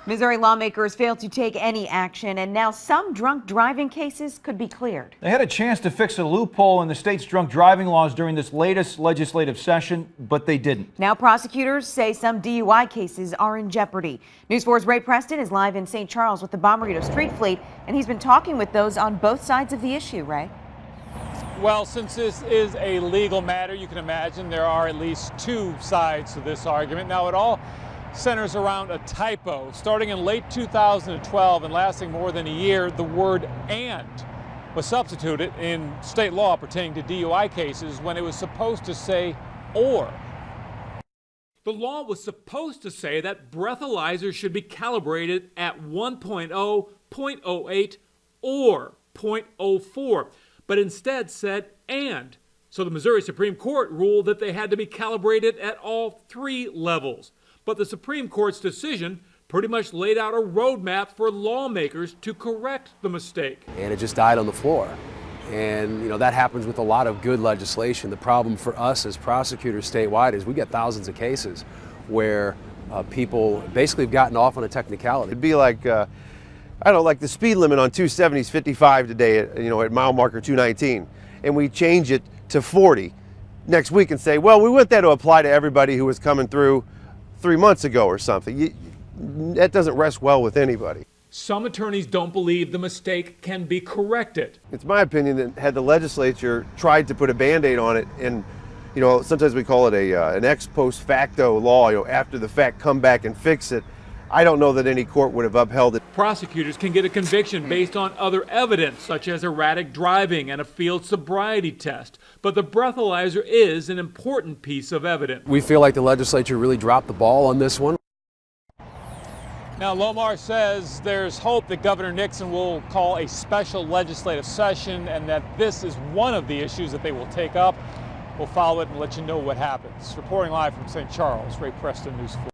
Missouri lawmakers failed to take any action, and now some drunk driving cases could be cleared. They had a chance to fix a loophole in the state's drunk driving laws during this latest legislative session, but they didn't. Now prosecutors say some DUI cases are in jeopardy. News 4's Ray Preston is live in St. Charles with the Bommarito Street Fleet, and he's been talking with those on both sides of the issue. Ray? Well, since this is a legal matter, you can imagine there are at least two sides to this argument. Now, it all centers around a typo. Starting in late 2012 and lasting more than a year, the word "and" was substituted in state law pertaining to DUI cases when it was supposed to say "or." The law was supposed to say that breathalyzers should be calibrated at 1.0, 0.08, or 0.04, but instead said "and." So the Missouri Supreme Court ruled that they had to be calibrated at all three levels. But the Supreme Court's decision pretty much laid out a roadmap for lawmakers to correct the mistake. And it just died on the floor. And, that happens with a lot of good legislation. The problem for us as prosecutors statewide is we get thousands of cases where people basically have gotten off on a technicality. It'd be like, like the speed limit on 270 is 55 today, at mile marker 219. And we change it to 40 next week and say, well, we want that to apply to everybody who was coming through 3 months ago or something. That doesn't rest well with anybody. Some attorneys don't believe the mistake can be corrected. It's my opinion that had the legislature tried to put a Band-Aid on it, and sometimes we call it an ex post facto law, after the fact come back and fix it, I don't know that any court would have upheld it. Prosecutors can get a conviction based on other evidence, such as erratic driving and a field sobriety test. But the breathalyzer is an important piece of evidence. We feel like the legislature really dropped the ball on this one. Now, Lomar says there's hope that Governor Nixon will call a special legislative session and that this is one of the issues that they will take up. We'll follow it and let you know what happens. Reporting live from St. Charles, Ray Preston, News 4.